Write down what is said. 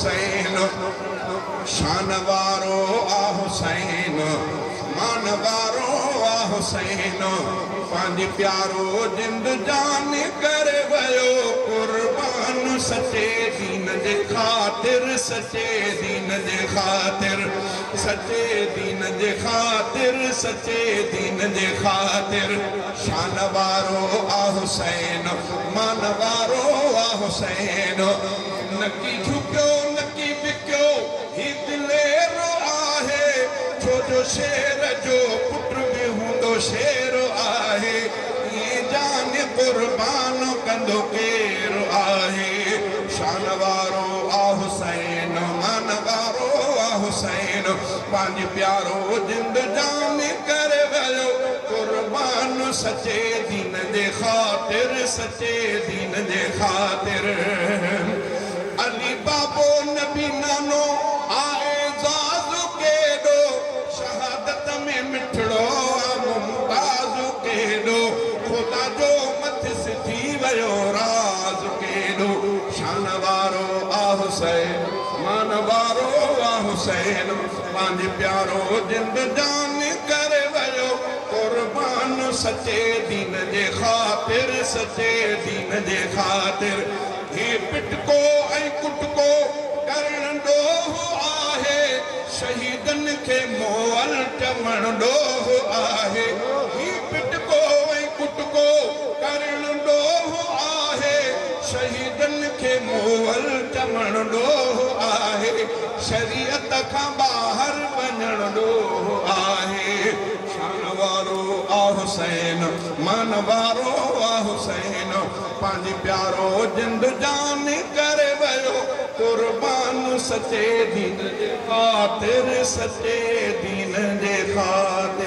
हुसैन शान वारो आ हुसैन मान वारो आ हुसैन पंहिंजी प्यारो जिंद जान करे वयो कुर्बान सचे दीन जे ख़ातिर सचे दीन जे ख़ातिर सचे दीन जे ख़ातिर सचे दीन जे ख़ातिर शान वारो आ हुसैन मान वारो आ हुसैन नकी झुकियो नकी बिकियो ही दिलेरो आहे छो जो शेर जो पुट भी हूंदो शेर आहे ये जान कुर्बान कंदो केर आहे शान वारो आ हुसैन मान वारो आ हुसैन पंहिंजी प्यारो जिंद जान करे वयो कुर्बान सचे दीन जे ख़ातिर सचे दीन जे ख़ातिर अली बाबो नबी नानो आए ज़ाज़ु केॾो शहादत में मिठड़ो मुमताज़ केॾो ख़ुदा जो मथिस थी वयो राज़ केॾो शान वारो आ हुसैन मान वारो आ हुसैन पंहिंजे प्यारो जिंद जान करे वयो कुर्बान सचे दीन जे ख़ातिर सचे दीन जे ख़ातिर ही पिटको ऐं कुटको करण ॾोह आहे शहीदन खे मोअल चवण ॾोह आहे ही पिटको ऐं कुटको करण ॾोह आहे शहीदन खे मोअल चवण ॾोह आहे शरीयत खां ॿाहिरि वञण ॾोह आहे शान वारो आ हुसैन मान वारो आ हुसैन पंहिंजी प्यारो जिंद जान करे वयो कुर्बान सचे दीन जे ख़ातिर सचे दीन जे ख़ातिर